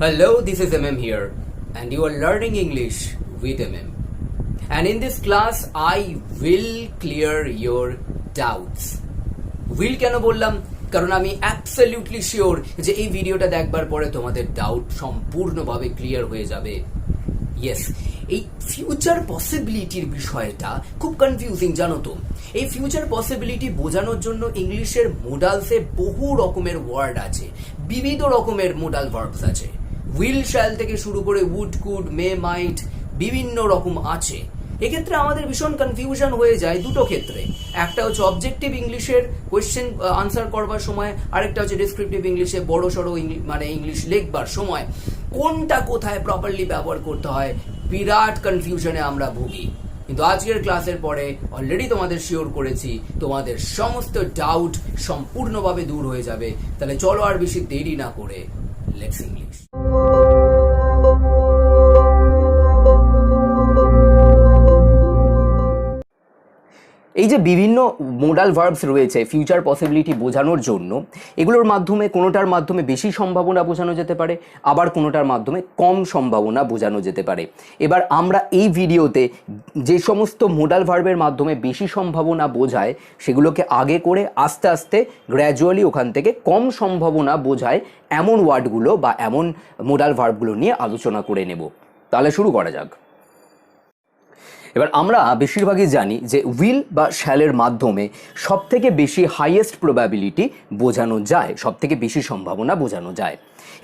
Hello, this is MM here, and you are learning English with MM. And in this class, I will clear your doubts. Will কেন বললাম? কারণ আমি absolutely sure যে এই ভিডিওটা দেখবার পরে তোমাদের ডাউট সম্পূর্ণভাবে ক্লিয়ার হয়ে যাবে। ইয়েস, এই ফিউচার পসিবিলিটির বিষয়টা খুব কনফিউজিং, জানো তো। এই ফিউচার পসিবিলিটি বোঝানোর জন্য ইংলিশের মোডালসে বহু রকমের ওয়ার্ড আছে, বিবিধ রকমের মোডাল ভার্বস আছে। উইল শ্যাল থেকে শুরু করে উড, কুড, মে, মাইট বিভিন্ন রকম আছে। এক্ষেত্রে আমাদের ভীষণ কনফিউশন হয়ে যায় দুটো ক্ষেত্রে। একটা হচ্ছে অবজেক্টিভ ইংলিশের কোয়েশ্চেন আনসার করবার সময়, আরেকটা হচ্ছে ডেসক্রিপটিভ ইংলিশে বড় সড়ো ইংলিশ লিখবার সময় কোনটা কোথায় প্রপারলি ব্যবহার করতে হয়, বিরাট কনফিউশনে আমরা ভুগি। কিন্তু আজকের ক্লাসের পরে অলরেডি তোমাদের শিওর করেছি তোমাদের সমস্ত ডাউট সম্পূর্ণভাবে দূর হয়ে যাবে। তাহলে চলো আর বেশি দেরি না করে লেটস ইংলিশ। এই যে বিভিন্ন মোডাল ভার্বস রয়েছে ফিউচার পসিবিলিটি বোঝানোর জন্য, এগুলোর মাধ্যমে কোনোটার মাধ্যমে বেশি সম্ভাবনা বোঝানো যেতে পারে, আবার কোনোটার মাধ্যমে কম সম্ভাবনা বোঝানো যেতে পারে। এবার আমরা এই ভিডিওতে যে সমস্ত মোডাল ভার্বের মাধ্যমে বেশি সম্ভাবনা বোঝায় সেগুলোকে আগে করে আস্তে আস্তে গ্র্যাজুয়ালি ওখান থেকে কম সম্ভাবনা বোঝায় এমন ওয়ার্ডগুলো বা এমন মোডাল ভার্বগুলো নিয়ে আলোচনা করে নেব। তাহলে শুরু করা যাক। এবার আমরা বেশিরভাগই জানি যে উইল বা শ্যালের মাধ্যমে সবথেকে বেশি হাইয়েস্ট প্রবাবিলিটি বোঝানো যায়, সবথেকে বেশি সম্ভাবনা বোঝানো যায়।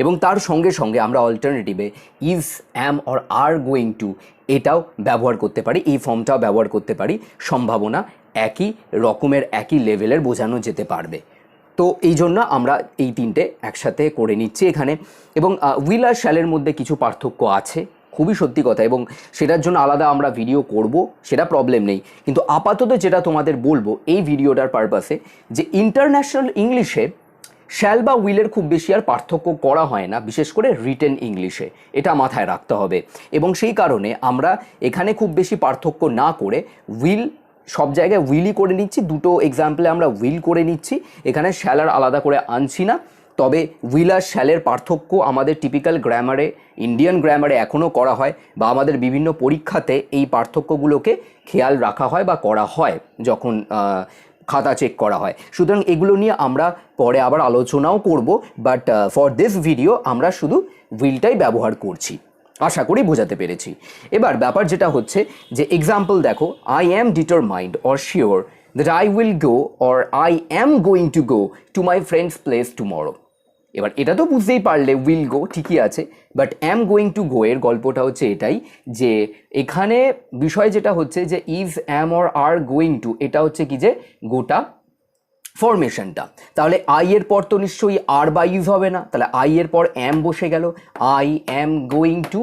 এবং তার সঙ্গে সঙ্গে আমরা অল্টারনেটিভে is, am or are going to এটাও ব্যবহার করতে পারি, এই ফর্মটাও ব্যবহার করতে পারি। সম্ভাবনা একই রকমের, একই লেভেলের বোঝানো যেতে পারবে। তো এই জন্য আমরা এই তিনটে একসাথে করে নিচ্ছি এখানে। এবং উইল আর শ্যালের মধ্যে কিছু পার্থক্য আছে, খুবই সত্যি কথা, এবং সেটার জন্য আলাদা আমরা ভিডিও করব, সেটা প্রবলেম নেই। কিন্তু আপাতত যেটা তোমাদের বলবো এই ভিডিওটার পারপাসে, যে ইন্টারন্যাশনাল ইংলিশে শ্যাল বা উইলের খুব বেশি আর পার্থক্য করা হয় না, বিশেষ করে রিটেন ইংলিশে। এটা মাথায় রাখতে হবে। এবং সেই কারণে আমরা এখানে খুব বেশি পার্থক্য না করে উইল সব জায়গায় উইলই করে নিচ্ছি। দুটো এক্সাম্পলে আমরা উইল করে নিচ্ছি, এখানে শ্যাল আর আলাদা করে আনছি না। তবে উইল আর শ্যালের পার্থক্য আমাদের টিপিক্যাল গ্রামারে, ইন্ডিয়ান গ্রামারে এখনও করা হয়, বা আমাদের বিভিন্ন পরীক্ষাতে এই পার্থক্যগুলোকে খেয়াল রাখা হয় বা করা হয় যখন খাতা চেক করা হয়। সুতরাং এগুলো নিয়ে আমরা পরে আবার আলোচনাও করব, বাট ফর দিস ভিডিও আমরা শুধু উইলটাই ব্যবহার করছি। আশা করি বোঝাতে পেরেছি। এবার ব্যাপার যেটা হচ্ছে যে এক্সাম্পল দেখো, I am determined or sure that I will go or I am going to go to my friend's place tomorrow. এবার এটা তো বুঝতেই পারলে উইল গো ঠিকই আছে, বাট অ্যাম গোয়িং টু গো এর গল্পটা হচ্ছে এটাই যে এখানে বিষয় যেটা হচ্ছে যে is, am or are going two, এটা হচ্ছে কি যে গোটা ফরমেশনটা। তাহলে আই এর পর তো নিশ্চয়ই আর বা ইজ হবে না, তাহলে আই এর পর অ্যাম বসে গেল, আই অ্যাম গোয়িং টু,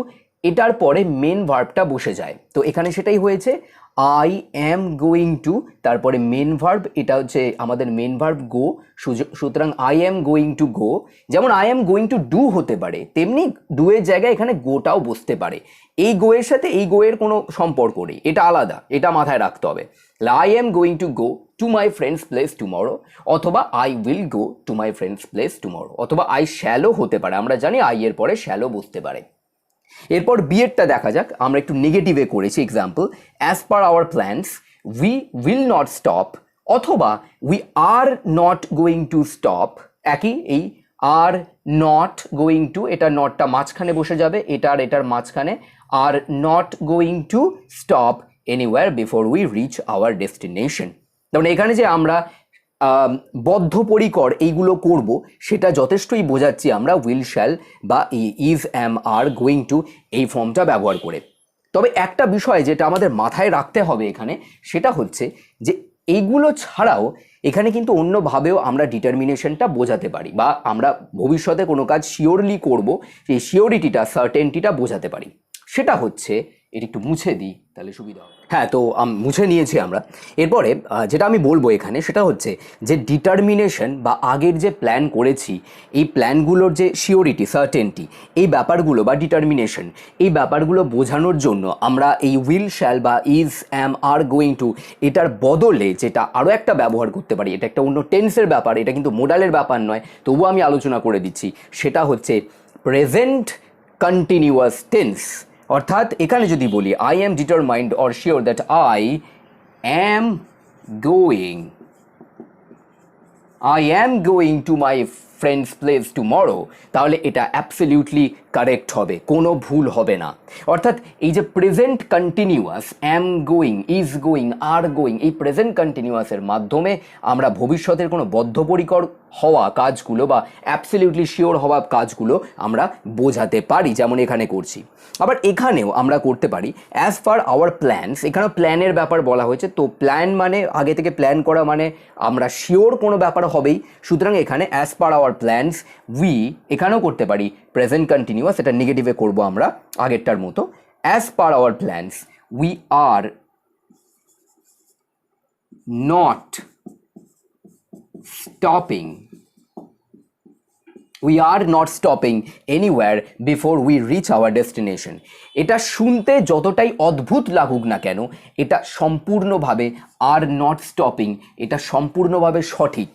এটার পরে মেন ভার্বটা বসে যায়। তো এখানে সেটাই হয়েছে, আই অ্যাম গোয়িং টু, তারপরে মেন ভার্ব, এটা হচ্ছে আমাদের মেন ভার্ব গো। সুতরাং I am going to go, যেমন I am going to do হতে পারে, তেমনি ডু এর জায়গায় এখানে গোটাও বসতে পারে। এই গো এর সাথে এই গো এর কোনো সম্পর্ক নেই, এটা আলাদা, এটা মাথায় রাখতে হবে। I am going to go to my friend's place tomorrow, অথবা I will go to my friend's place tomorrow, অথবা আই শ্যালও হতে পারে। আমরা জানি আই এর পরে শ্যালও বসতে পারে। এরপর বিয়েরটা দেখা যাক, আমরা একটু নেগেটিভে করেছি। Example, as per our plans we will not stop, অথবা we are not going to stop. একই, এই আর নট গোয়িং টু, এটা নটটা মাঝখানে বসে যাবে, এটা আর এটার মাঝখানে, আর not going to stop anywhere before we reach hour destination. যেমন এখানে যে আমরা বদ্ধপরিকর এইগুলো করব, সেটা যথেষ্টই বোঝাচ্ছি আমরা উইল, শ্যাল বা is, am, are, going to এই ফর্মটা ব্যবহার করে। তবে একটা বিষয় যেটা আমাদের মাথায় রাখতে হবে এখানে, সেটা হচ্ছে যে এইগুলো ছাড়াও এখানে কিন্তু অন্যভাবেও আমরা ডিটারমিনেশনটা বোঝাতে পারি, বা আমরা ভবিষ্যতে কোনো কাজ শিওরলি করব, সেই শিওরিটিটা, সার্টেনটিটা বোঝাতে পারি। সেটা হচ্ছে, এটি একটু মুছে দিই তাহলে সুবিধা হবে। হ্যাঁ, তো মুছে নিয়েছি আমরা। এরপরে যেটা আমি বলবো এখানে সেটা হচ্ছে যে ডিটারমিনেশন বা আগের যে প্ল্যান করেছি, এই প্ল্যানগুলোর যে শিওরিটি, সার্টেনটি, এই ব্যাপারগুলো বা ডিটারমিনেশন, এই ব্যাপারগুলো বোঝানোর জন্য আমরা এই উইল, শ্যাল বা is, am, are, going to এটার বদলে যেটা আরও একটা ব্যবহার করতে পারি, এটা একটা অন্য টেন্সের ব্যাপার, এটা কিন্তু মোডালের ব্যাপার নয়, তবুও আমি আলোচনা করে দিচ্ছি। সেটা হচ্ছে প্রেজেন্ট কন্টিনিউয়াস টেন্স, অর্থাৎ এখানে যদি বলি I am determined or sure that I am going two my friend's place tomorrow, তাহলে এটা অ্যাবসলিউটলি কারেক্ট হবে, কোনো ভুল হবে না। অর্থাৎ এই যে present continuous, am going, is going, are going, এই প্রেজেন্ট কন্টিনিউয়াসের মাধ্যমে আমরা ভবিষ্যতের কোনো বদ্ধপরিকর হওয়া কাজগুলো বা অ্যাবসলিউটলি শিওর হওয়া কাজগুলো আমরা বোঝাতে পারি, যেমন এখানে করছি। আবার এখানেও আমরা করতে পারি অ্যাজ পার আওয়ার প্ল্যানস, এখানেও প্ল্যানের ব্যাপার বলা হয়েছে। তো প্ল্যান মানে আগে থেকে প্ল্যান করা, মানে আমরা শিওর কোনো ব্যাপার হবেই, সুতরাং এখানে as per our plans we, এখানেও করতে পারি প্রেজেন্ট কন্টিনিউয়াস, এটা নেগেটিভে করব আমরা আগেরটার মতো। As per our plans we are not stopping. We are not stopping anywhere before we reach our destination. এটা শুনতে যতটাই অদ্ভুত লাগুক না কেন, এটা সম্পূর্ণভাবে আর নট স্টপিং, এটা সম্পূর্ণভাবে সঠিক।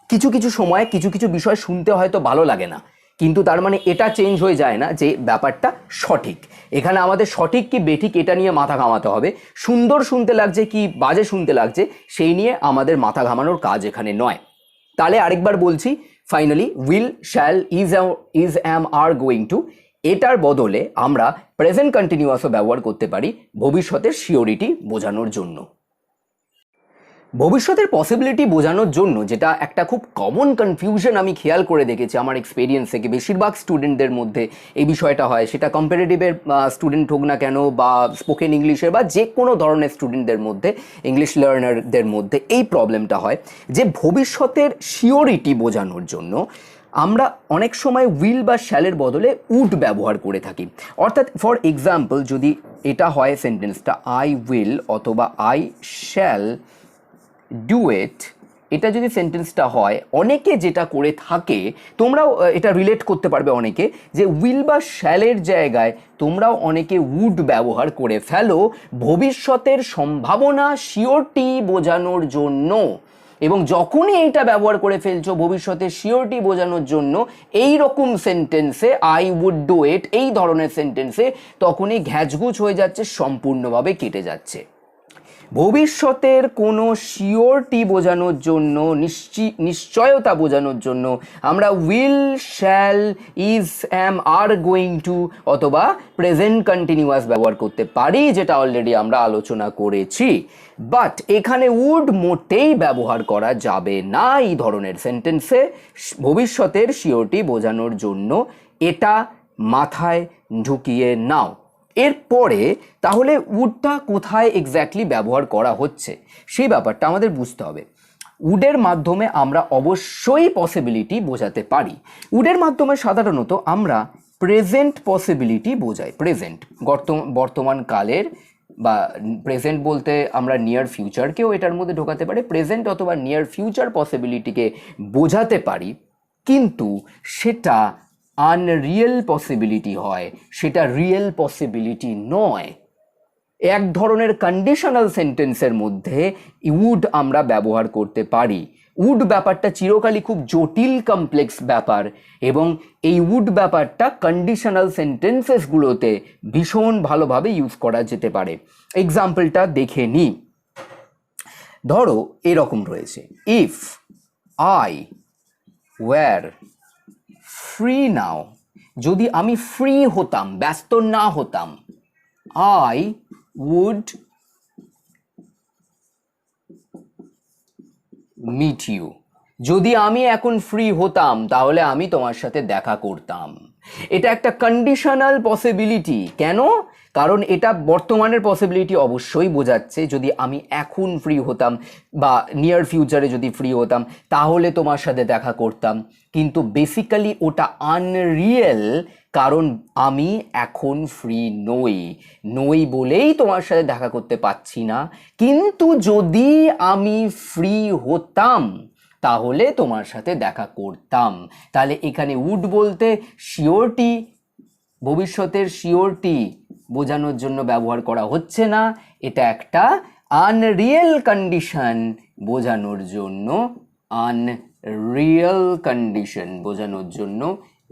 কিছু কিছু সময় কিছু কিছু বিষয় শুনতে হয়তো ভালো লাগে না, কিন্তু তার মানে এটা চেঞ্জ হয়ে যায় না যে ব্যাপারটা সঠিক। এখানে আমাদের সঠিক কি বেঠিক এটা নিয়ে মাথা ঘামাতে হবে, সুন্দর শুনতে লাগছে কি বাজে শুনতে লাগছে সেই নিয়ে আমাদের মাথা ঘামানোর কাজ এখানে নয়। তাহলে আরেকবার বলছি, finally will, shall, is am, are going to, এটার বদলে আমরা প্রেজেন্ট কন্টিনিউয়াসও ব্যবহার করতে পারি ভবিষ্যতের শিওরিটি বোঝানোর জন্য। ভবিষ্যতের পসিবিলিটি বোঝানোর জন্য যেটা একটা খুব কমন কনফিউশন আমি খেয়াল করে দেখেছি আমার এক্সপিরিয়েন্স থেকে, বেশিরভাগ স্টুডেন্টদের মধ্যে এই বিষয়টা হয়, সেটা কম্পারেটিভের স্টুডেন্ট হোক না কেন বা স্পোকেন ইংলিশের বা যে কোনো ধরনের স্টুডেন্টদের মধ্যে, ইংলিশ লার্নারদের মধ্যে এই প্রবলেমটা হয় যে ভবিষ্যতের শিওরিটি বোঝানোর জন্য আমরা অনেক সময় উইল বা শ্যালের বদলে উড ব্যবহার করে থাকি। অর্থাৎ ফর এক্সাম্পল যদি এটা হয় সেন্টেন্সটা আই উইল অথবা আই শ্যাল ডু ইট, এটা যদি সেন্টেন্সটা হয়, অনেকে যেটা করে থাকে, তোমরাও এটা রিলেট করতে পারবে অনেকে, যে উইল বা শ্যালের জায়গায় তোমরাও অনেকে উড ব্যবহার করে ফেলো ভবিষ্যতের সম্ভাবনা শিওরটি বোঝানোর জন্য। এবং যখনই এইটা ব্যবহার করে ফেলছো ভবিষ্যতের শিওরটি বোঝানোর জন্য এই রকম সেন্টেন্সে, আই উড ডু ইট এই ধরনের সেন্টেন্সে, তখনই ঘ্যাচঘুচ হয়ে যাচ্ছে, সম্পূর্ণভাবে কেটে যাচ্ছে। ভবিষ্যতের কোনো শিওরটি বোঝানোর জন্য, নিশ্চয়তা বোঝানোর জন্য আমরা will, shall, is, am, are going to অথবা প্রেজেন্ট কন্টিনিউয়াস ব্যবহার করতে পারি, যেটা অলরেডি আমরা আলোচনা করেছি। বাট এখানে উড মোটেই ব্যবহার করা যাবে না এই ধরনের সেন্টেন্সে ভবিষ্যতের শিওরটি বোঝানোর জন্য, এটা মাথায় ঢুকিয়ে নাও। এরপরে তাহলে উডটা কোথায় এক্স্যাক্টলি ব্যবহার করা হচ্ছে সেই ব্যাপারটা আমাদের বুঝতে হবে। উডের মাধ্যমে আমরা অবশ্যই পসিবিলিটি বোঝাতে পারি। উডের মাধ্যমে সাধারণত আমরা প্রেজেন্ট পসিবিলিটি বোঝাই, প্রেজেন্ট বর্তমান কালের, বা প্রেজেন্ট বলতে আমরা নিয়ার ফিউচারকেও এটার মধ্যে ঢোকাতে পারি, প্রেজেন্ট অথবা নিয়ার ফিউচার পসিবিলিটিকে বোঝাতে পারি, কিন্তু সেটা আনরিয়েল পসিবিলিটি হয়, সেটা রিয়েল পসিবিলিটি নয়। এক ধরনের কন্ডিশনাল সেন্টেন্সের মধ্যে উড আমরা ব্যবহার করতে পারি। উড ব্যাপারটা চিরকালই খুব জটিল কমপ্লেক্স ব্যাপার, এবং এই উড ব্যাপারটা কন্ডিশনাল সেন্টেন্সেসগুলোতে ভীষণ ভালোভাবে ইউজ করা যেতে পারে। এক্সাম্পলটা দেখে নিই। ধরো এরকম রয়েছে, if I were free now, যদি আমি ফ্রি হতাম, ব্যস্ত না হতাম, আই উড মিট ইউ, যদি আমি এখন ফ্রি হতাম তাহলে আমি তোমার সাথে দেখা করতাম। এটা একটা কন্ডিশনাল পসিবিলিটি। কেন? কারণ এটা বর্তমানের পসিবিলিটি অবশ্যই বোঝাচ্ছে, যদি আমি এখন ফ্রি হতাম বা নিয়ার ফিউচারে যদি ফ্রি হতাম তাহলে তোমার সাথে দেখা করতাম, কিন্তু বেসিক্যালি ওটা আনরিয়েল, কারণ আমি এখন ফ্রি নই বলেই তোমার সাথে দেখা করতে পারছি না। কিন্তু যদি আমি ফ্রি হতাম তাহলে তোমার সাথে দেখা করতাম। তাহলে এখানে উড বলতে শিওরটি, ভবিষ্যতের শিওরটি বোঝানোর জন্য ব্যবহার করা হচ্ছে না, এটা একটা আনরিয়েল কন্ডিশন বোঝানোর জন্য, আনরিয়েল কন্ডিশন বোঝানোর জন্য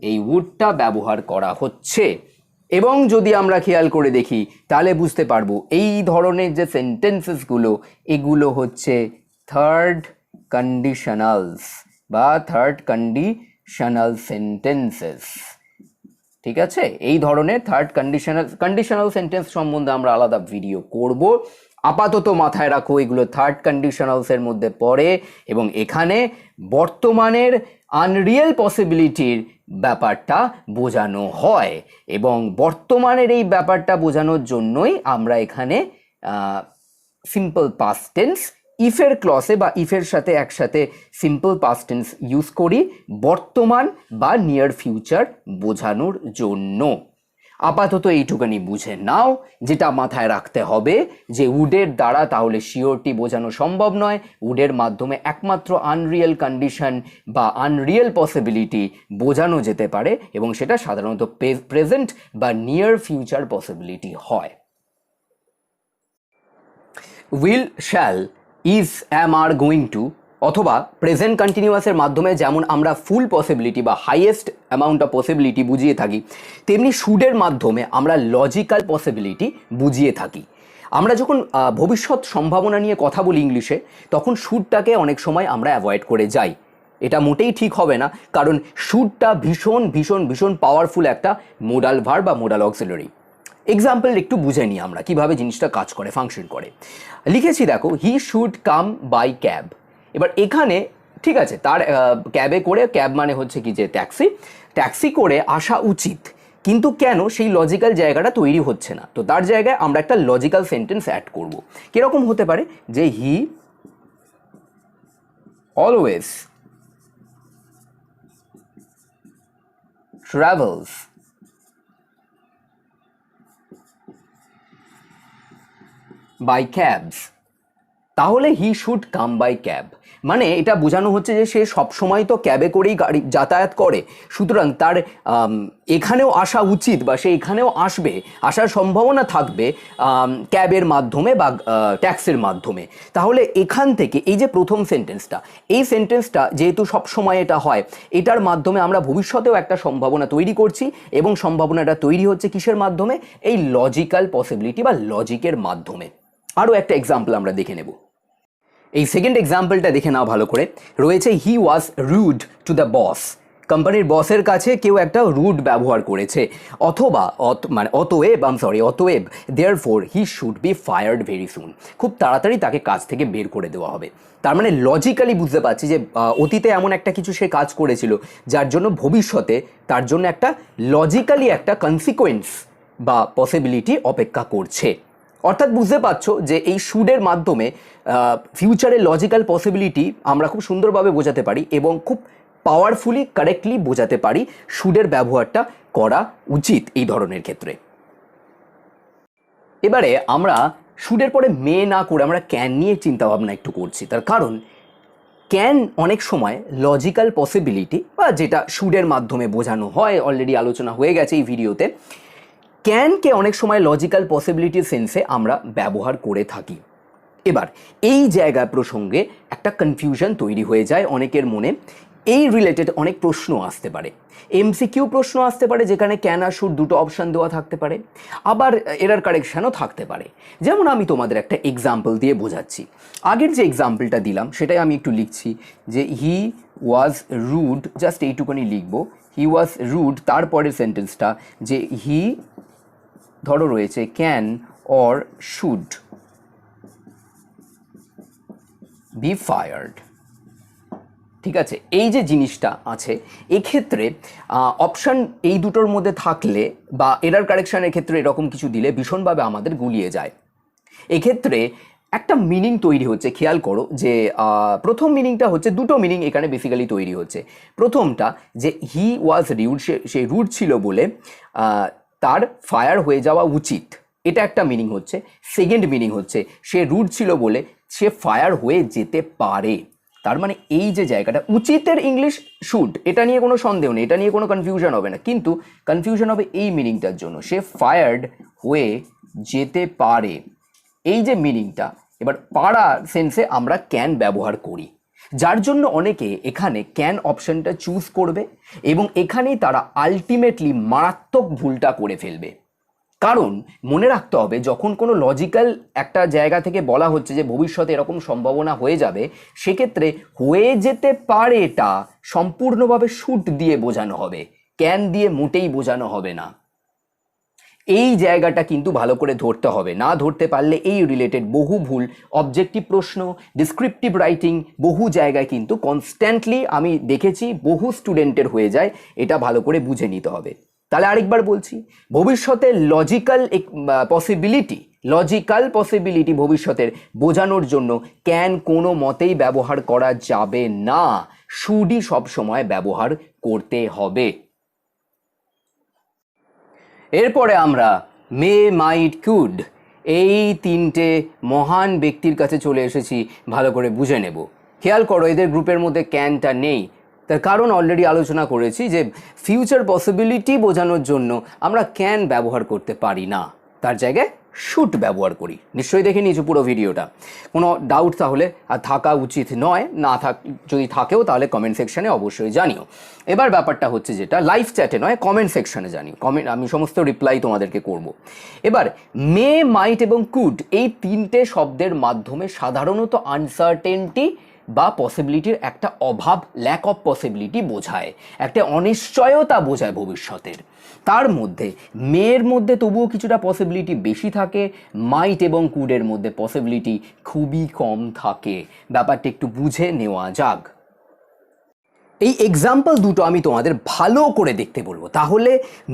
এই উডটা ব্যবহার করা হচ্ছে। এবং যদি আমরা খেয়াল করে দেখি তাহলে বুঝতে পারবো এই ধরনের যে সেন্টেন্সেসগুলো এগুলো হচ্ছে থার্ড কন্ডিশনালস বা থার্ড কন্ডিশনাল সেন্টেন্সেস। ঠিক আছে, এই ধরনের থার্ড কন্ডিশনাল সেন্টেন্স সম্বন্ধে আমরা আলাদা ভিডিও করব। আপাতত মাথায় রাখো এগুলো থার্ড কন্ডিশনালসের মধ্যে পড়ে এবং এখানে বর্তমানের আনরিয়েল পসিবিলিটির ব্যাপারটা বোঝানো হয় এবং বর্তমানের এই ব্যাপারটা বোঝানোর জন্যই আমরা এখানে সিম্পল পাস্ট টেন্স ইফের ক্লসে বা ইফের সাথে একসাথে সিম্পল পাস্ট টেন্স ইউজ করি বর্তমান বা নিয়ার ফিউচার বোঝানোর জন্য। আপাতত এইটুকানি বুঝে নাও, যেটা মাথায় রাখতে হবে যে উডের দ্বারা তাহলে শিওরটি বোঝানো সম্ভব নয়, উডের মাধ্যমে একমাত্র আনরিয়েল কন্ডিশন বা আনরিয়েল পসিবিলিটি বোঝানো যেতে পারে এবং সেটা সাধারণত প্রেজেন্ট বা নিয়ার ফিউচার পসিবিলিটি হয়। Will, shall, is, am, are, going to অথবা প্রেজেন্ট কন্টিনিউয়াসের মাধ্যমে যেমন আমরা ফুল পসিবিলিটি বা হাইয়েস্ট অ্যামাউন্ট অফ পসিবিলিটি বুঝিয়ে থাকি, তেমনি শুডের মাধ্যমে আমরা লজিক্যাল পসিবিলিটি বুঝিয়ে থাকি। আমরা যখন ভবিষ্যৎ সম্ভাবনা নিয়ে কথা বলি ইংলিশে, তখন শুডটাকে অনেক সময় আমরা অ্যাভয়েড করে যাই। এটা মোটেই ঠিক হবে না, কারণ শুডটা ভীষণ ভীষণ ভীষণ পাওয়ারফুল একটা মোডাল ভার্ব বা মোডাল অক্সিলারি। এক্সাম্পল একটু বুঝে নিই আমরা কিভাবে জিনিসটা কাজ করে, ফাংশন করে। লিখেছি দেখো, he should come by cab. এবার এখানে ঠিক আছে, তার ক্যাবে করে, ক্যাব মানে হচ্ছে কি যে ট্যাক্সি, ট্যাক্সি করে আসা উচিত, কিন্তু কেন সেই লজিক্যাল জায়গাটা তৈরি হচ্ছে না। তো তার জায়গায় আমরা একটা লজিক্যাল সেন্টেন্স অ্যাড করব। কীরকম হতে পারে যে he always travels by cabs. তাহলে he should come by cab, মানে এটা বোঝানো হচ্ছে যে সে সবসময় তো ক্যাবে করেই গাড়ি যাতায়াত করে, সুতরাং তার এখানেও আসা উচিত বা সে এখানেও আসবে, আসার সম্ভাবনা থাকবে ক্যাবের মাধ্যমে বা ট্যাক্সির মাধ্যমে। তাহলে এখান থেকে এই যে প্রথম সেন্টেন্সটা, এই সেন্টেন্সটা যেহেতু সবসময় এটা হয়, এটার মাধ্যমে আমরা ভবিষ্যতেও একটা সম্ভাবনা তৈরি করছি এবং সম্ভাবনাটা তৈরি হচ্ছে কিসের মাধ্যমে? এই লজিক্যাল পসিবিলিটি বা লজিকের মাধ্যমে। আরও একটা এক্সাম্পল আমরা দেখে নেব। এই সেকেন্ড এক্সাম্পলটা দেখে নাও ভালো করে। রয়েছে হি ওয়াজ রুড টু দ্য বস। কোম্পানির বসের কাছে কেউ একটা রুড ব্যবহার করেছে, অথবা অতএব therefore he should be fired very soon. খুব তাড়াতাড়ি তাকে কাজ থেকে বের করে দেওয়া হবে। তার মানে লজিক্যালি বুঝতে পারছি যে অতীতে এমন একটা কিছু সে কাজ করেছিল যার জন্য ভবিষ্যতে তার জন্য একটা লজিক্যালি একটা কনসিকোয়েন্স বা পসিবিলিটি অপেক্ষা করছে। অর্থাৎ বুঝতে পারছো যে এই শুডের মাধ্যমে ফিউচারের লজিক্যাল পসিবিলিটি আমরা খুব সুন্দরভাবে বোঝাতে পারি এবং খুব পাওয়ারফুলি কারেক্টলি বোঝাতে পারি শুডের ব্যবহারটা করা উচিত এই ধরনের ক্ষেত্রে। এবারে আমরা শুডের পরে মে না করে আমরা ক্যান নিয়ে চিন্তাভাবনা একটু করছি। তার কারণ ক্যান অনেক সময় লজিক্যাল পসিবিলিটি বা যেটা শুডের মাধ্যমে বোঝানো হয়, অলরেডি আলোচনা হয়ে গেছে এই ভিডিওতে, ক্যানকে অনেক সময় লজিক্যাল পসিবিলিটির সেন্সে আমরা ব্যবহার করে থাকি। এবার এই জায়গা প্রসঙ্গে একটা কনফিউশন তৈরি হয়ে যায় অনেকের মনে। এই রিলেটেড অনেক প্রশ্ন আসতে পারে, এমসিকিউ প্রশ্ন আসতে পারে যেখানে ক্যান আর শুড দুটো অপশান দেওয়া থাকতে পারে, আবার এরার কারেকশানও থাকতে পারে। যেমন আমি তোমাদের একটা এক্সাম্পল দিয়ে বোঝাচ্ছি। আগের যে এক্সাম্পলটা দিলাম সেটাই আমি একটু লিখছি যে হি ওয়াজ রুড, জাস্ট এইটুকুনি লিখবো, হি ওয়াজ রুড। তারপরের সেন্টেন্সটা যে হি ধরো রয়েছে can or should be fired. ঠিক আছে, এই যে জিনিসটা আছে এক্ষেত্রে অপশান এই দুটোর মধ্যে থাকলে বা এরার কারেকশানের ক্ষেত্রে এরকম কিছু দিলে ভীষণভাবে আমাদের গুলিয়ে যায়। এক্ষেত্রে একটা মিনিং তৈরি হচ্ছে, খেয়াল করো যে প্রথম মিনিংটা হচ্ছে, দুটো মিনিং এখানে বেসিক্যালি তৈরি হচ্ছে। প্রথমটা যে হি ওয়াজ রুড, সে রুড ছিল বলে তার ফায়ার হয়ে যাওয়া উচিত, এটা একটা মিনিং হচ্ছে। সেকেন্ড মিনিং হচ্ছে সে রুড ছিল বলে সে ফায়ার হয়ে যেতে পারে। তার মানে এই যে জায়গাটা, উচিতের ইংলিশ শুড, এটা নিয়ে কোনো সন্দেহ নেই, এটা নিয়ে কোনো কনফিউশন হবে না, কিন্তু কনফিউশন হবে এই মিনিংটার জন্য, সে ফায়ার্ড হয়ে যেতে পারে। এই যে মিনিংটা, এবার পারার সেন্সে আমরা ক্যান ব্যবহার করি। যার জন্য অনেকে এখানে ক্যান অপশনটা চুজ করবে এবং এখানেই তারা আলটিমেটলি মারাত্মক ভুলটা করে ফেলবে। কারণ মনে রাখতে হবে, যখন কোনো লজিক্যাল একটা জায়গা থেকে বলা হচ্ছে যে ভবিষ্যতে এরকম সম্ভাবনা হয়ে যাবে, সেক্ষেত্রে হয়ে যেতে পারে এটা সম্পূর্ণভাবে শুড দিয়ে বোঝানো হবে, ক্যান দিয়ে মোটেই বোঝানো হবে না। এই জায়গাটা কিন্তু ভালো করে ধরতে হবে, না ধরতে পারলে এই রিলেটেড বহু ভুল অবজেক্টিভ প্রশ্ন, ডিসক্রিপটিভ রাইটিং বহু জায়গায় কিন্তু কনস্ট্যান্টলি আমি দেখেছি বহু স্টুডেন্টের হয়ে যায়, এটা ভালো করে বুঝে নিতে হবে। তাহলে আরেকবার বলছি, ভবিষ্যতে লজিক্যাল পসিবিলিটি ভবিষ্যতের বোঝানোর জন্য ক্যান কোনো মতেই ব্যবহার করা যাবে না, শুডই সবসময় ব্যবহার করতে হবে। এরপরে আমরা মে, মাইট, কুড এই তিনটে মহান ব্যক্তির কাছে চলে এসেছি, ভালো করে বুঝে নেব। খেয়াল করো, এদের গ্রুপের মধ্যে ক্যানটা নেই। তার কারণ অলরেডি আলোচনা করেছি যে ফিউচার পসিবিলিটি বোঝানোর জন্য আমরা ক্যান ব্যবহার করতে পারি না, তার জায়গায় শুড ব্যবহার করি। নিশ্চয়ই দেখে নিয়েছো পুরো ভিডিওটা, কোনো ডাউট তাহলে আর থাকা উচিত নয়, না যদি থাকেও তাহলে কমেন্ট সেকশানে অবশ্যই জানিও। এবার ব্যাপারটা হচ্ছে যেটা লাইভ চ্যাটে নয়, কমেন্ট সেকশানে জানিও, আমি সমস্ত রিপ্লাই তোমাদেরকে করব। এবার মে, মাইট এবং কুড এই তিনটে শব্দের মাধ্যমে সাধারণত আনসার্টেনটি বা পসিবিলিটির একটা অভাব, ল্যাক অফ পসিবিলিটি বোঝায়, একটা অনিশ্চয়তা বোঝায় ভবিষ্যতের। তার মধ্যে মেয়ের মধ্যে তবুও কিছুটা পসিবিলিটি বেশি থাকে, মাইট এবং কুডের মধ্যে পসিবিলিটি খুবই কম থাকে। ব্যাপারটা একটু বুঝে নেওয়া যাক। এই এক্সাম্পল দুটো আমি তোমাদের ভালো করে দেখতে বলবো, তাহলে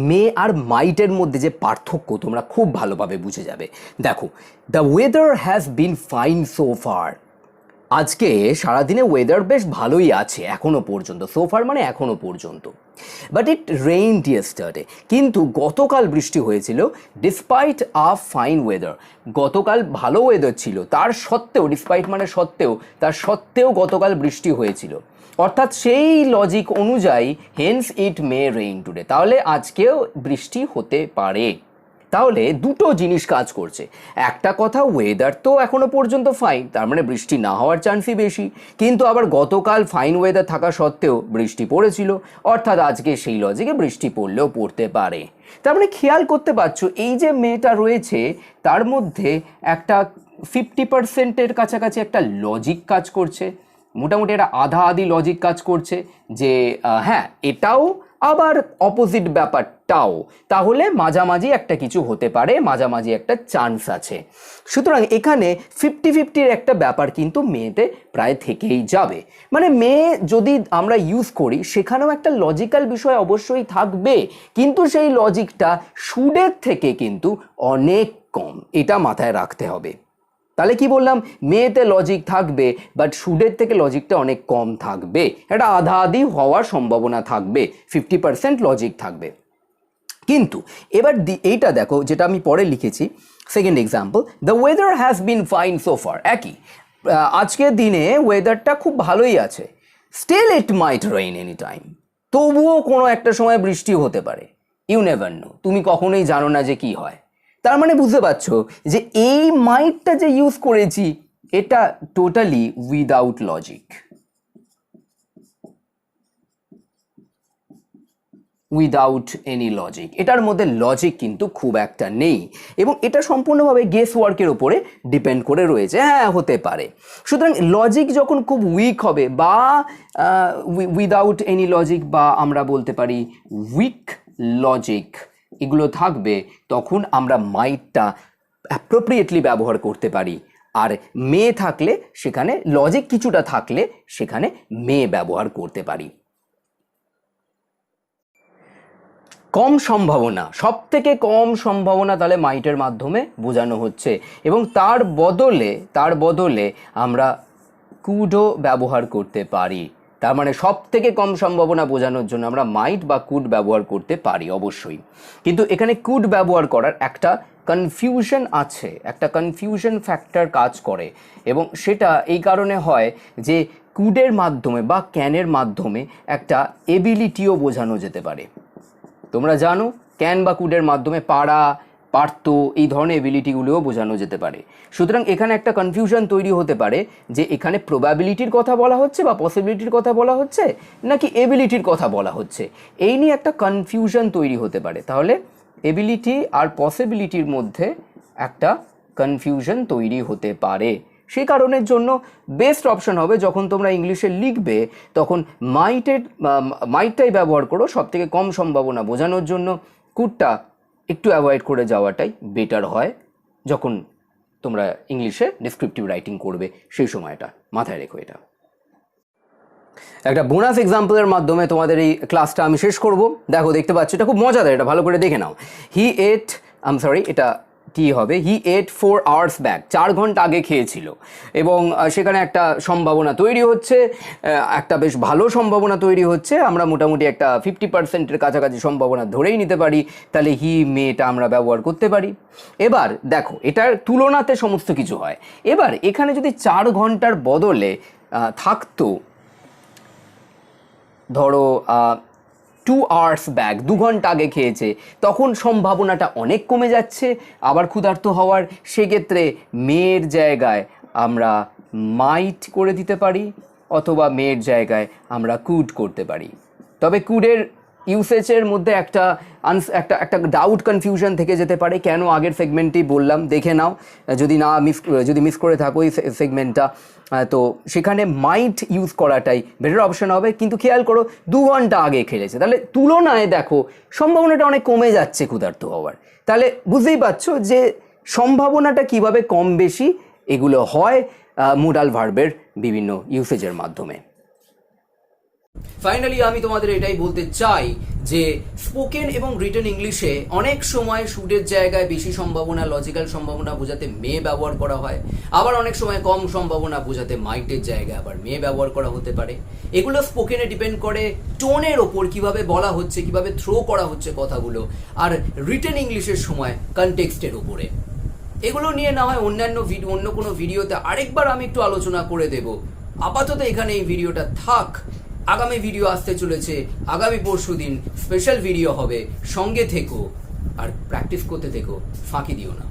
মে আর মাইটের মধ্যে যে পার্থক্য তোমরা খুব ভালোভাবে বুঝে যাবে। দেখো, the weather has been fine so fur. আজকে সারাদিনে ওয়েদার বেশ ভালোই আছে এখনো পর্যন্ত, সোফার মানে এখনো পর্যন্ত। বাট ইট রেইনড ইয়েস্টারডে, কিন্তু গতকাল বৃষ্টি হয়েছিল। ডিসপাইট আ ফাইন ওয়েদার, গতকাল ভালো ওয়েদার ছিল, তার সত্ত্বেও, ডিসপাইট মানে সত্ত্বেও, তার সত্ত্বেও গতকাল বৃষ্টি হয়েছিল। অর্থাৎ সেই লজিক অনুযায়ী হেন্স ইট মে রেইন টুডে, তাহলে আজকেও বৃষ্টি হতে পারে। তাহলে দুটো জিনিস কাজ করছে। একটা কথা, ওয়েদার তো এখনো পর্যন্ত ফাইন, তার মানে বৃষ্টি না হওয়ার চান্সই বেশি, কিন্তু আবার গতকাল ফাইন ওয়েদার থাকা সত্ত্বেও বৃষ্টি পড়েছিল, অর্থাৎ আজকে সেই লজিকে বৃষ্টি পড়লেও পড়তে পারে। তার মানে খেয়াল করতে পারছো, এই যে মেয়েটা রয়েছে তার মধ্যে একটা 50%-এর কাছাকাছি একটা লজিক কাজ করছে, মোটামুটি একটা আধা আধি লজিক কাজ করছে যে হ্যাঁ এটাও আবার অপোজিট ব্যাপারটাও, তাহলে মাঝামাঝি একটা কিছু হতে পারে, মাঝামাঝি একটা চান্স আছে। সুতরাং এখানে 50-50-র একটা ব্যাপার কিন্তু মেয়েতে প্রায় থেকেই যাবে। মানে মেয়ে যদি আমরা ইউজ করি সেখানেও একটা লজিক্যাল বিষয় অবশ্যই থাকবে, কিন্তু সেই লজিকটা শুডের থেকে কিন্তু অনেক কম, এটা মাথায় রাখতে হবে। তাহলে কি বললাম, মেয়েতে লজিক থাকবে বাট শুডের থেকে লজিকটা অনেক কম থাকবে, এটা আধা আধি হওয়ার সম্ভাবনা থাকবে, 50% লজিক থাকবে। কিন্তু এবার এইটা দেখো যেটা আমি পরে লিখেছি, second example, the weather has been fine so far, একই আজকের দিনে ওয়েদারটা খুব ভালোই আছে। Still it might rain any time, তবুও কোনো একটা সময় বৃষ্টি হতে পারে। ইউ নেভার নো, তুমি কখনোই জানো না যে কি হয়। তার মানে বুঝতে পারছো যে এই মাইটটা যে ইউজ করেছি এটা totally without logic, without any logic, এটার মধ্যে লজিক কিন্তু খুব একটা নেই এবং এটা সম্পূর্ণভাবে গেস ওয়ার্কের উপরে ডিপেন্ড করে রয়েছে। হ্যাঁ হতে পারে। সুতরাং লজিক যখন খুব উইক হবে বা উইদাউট এনি লজিক বা আমরা বলতে পারি উইক লজিক এগুলো থাকবে, তখন আমরা মাইটটা অ্যাপ্রোপ্রিয়েটলি ব্যবহার করতে পারি। আর মে থাকলে সেখানে লজিক কিছুটা থাকলে সেখানে মে ব্যবহার করতে পারি। কম সম্ভাবনা, সব থেকে কম সম্ভাবনা তাহলে মাইটের মাধ্যমে বোঝানো হচ্ছে এবং তার বদলে আমরা কুডও ব্যবহার করতে পারি। তার মানে সব থেকে কম সম্ভাবনা বোঝানোর জন্য আমরা মাইট বা কুড ব্যবহার করতে পারি অবশ্যই, কিন্তু এখানে কুড ব্যবহার করার একটা কনফিউশন আছে, একটা কনফিউশন ফ্যাক্টর কাজ করে এবং সেটা এই কারণে হয় যে কুডের মাধ্যমে বা ক্যানের মাধ্যমে একটা এবিলিটিও বোঝানো যেতে পারে। তোমরা জানো ক্যান বা কুডের মাধ্যমে পারা, পারতো, এই ধরনের এবিলিটিগুলোও বোঝানো যেতে পারে। সুতরাং এখানে একটা কনফিউশন তৈরি হতে পারে যে এখানে প্রবাবিলিটির কথা বলা হচ্ছে বা পসিবিলিটির কথা বলা হচ্ছে নাকি এবিলিটির কথা বলা হচ্ছে, এই নিয়ে একটা কনফিউশন তৈরি হতে পারে। তাহলে এবিলিটি আর পসিবিলিটির মধ্যে একটা কনফিউশন তৈরি হতে পারে। সেই কারণের জন্য বেস্ট অপশন হবে যখন তোমরা ইংলিশে লিখবে তখন মাইটটাই ব্যবহার করো, সব থেকে কম সম্ভাবনা বোঝানোর জন্য। কুডটা একটু অ্যাভয়েড করে যাওয়াটাই বেটার হয় যখন তোমরা ইংলিশে ডেসক্রিপটিভ রাইটিং করবে, সেই সময়টা মাথায় রেখো। এটা একটা বোনাস এক্সাম্পলের মাধ্যমে তোমাদের এই ক্লাসটা আমি শেষ করব। দেখো, দেখতে পাচ্ছ এটা খুব মজাদার, এটা ভালো করে দেখে নাও। এটা কি হবে? হি এট 4 hours ব্যাক, 4 ঘন্টা আগে খেয়েছিল। এবং সেখানে একটা সম্ভাবনা তৈরি হচ্ছে, একটা বেশ ভালো সম্ভাবনা তৈরি হচ্ছে। আমরা মোটামুটি একটা 50%-এর কাছাকাছি সম্ভাবনা ধরেই নিতে পারি। তাহলে হি মেটা আমরা ব্যবহার করতে পারি। এবার দেখো, এটার তুলনাতে সমস্ত কিছু হয়। এবার এখানে যদি 4 ঘন্টার বদলে থাকতো ধরো 2 hours ব্যাক, 2 ঘন্টা আগে খেয়েছে, তখন সম্ভাবনাটা অনেক কমে যাচ্ছে আবার ক্ষুধার্ত হওয়ার। সেক্ষেত্রে মেয়ের জায়গায় আমরা মাইট করে দিতে পারি অথবা মেয়ের জায়গায় আমরা কুড করতে পারি। তবে কুডের ইউসেজের মধ্যে একটা ডাউট কনফিউশন থেকে যেতে পারে। কেন? আগের সেগমেন্টেই বললাম, দেখে নাও যদি মিস করে থাকো এই সেগমেন্টটা, তো সেখানে মাইট ইউজ করাটাই বেটার অপশন হবে। কিন্তু খেয়াল করো 2 ঘন্টা আগে খেলেছে, তাহলে তুলনায় দেখো সম্ভাবনাটা অনেক কমে যাচ্ছে ক্ষুধার্ত হওয়ার। তাহলে বুঝতেই পারছো যে সম্ভাবনাটা কিভাবে কম বেশি এগুলো হয় মোডাল ভার্বের বিভিন্ন ইউসেজের মাধ্যমে। ফাইনালি আমি তোমাদের এটাই বলতে চাই যে স্পোকেন এবং রিটেন ইংলিশে অনেক সময় শুডের জায়গায় বেশি সম্ভাবনা, লজিক্যাল সম্ভাবনা বোঝাতে মে ব্যবহার করা হয়। আবার অনেক সময় কম সম্ভাবনা বোঝাতে মাইটের জায়গায় আবার মে ব্যবহার করা হতে পারে। এগুলো স্পোকেনে ডিপেন্ড করে টোনের ওপর, কিভাবে বলা হচ্ছে, কিভাবে থ্রো করা হচ্ছে কথাগুলো, আর রিটেন ইংলিশের সময় কনটেক্সটের উপরে। এগুলো নিয়ে না হয় অন্য কোনো ভিডিওতে আরেকবার আমি একটু আলোচনা করে দেব। আপাতত এখানে এই ভিডিওটা থাক। আগামী ভিডিও আসতে চলেছে, আগামী পরশুদিন স্পেশাল ভিডিও হবে। সঙ্গে থেকো আর প্র্যাকটিস করতে থেকো, ফাঁকি দিও না।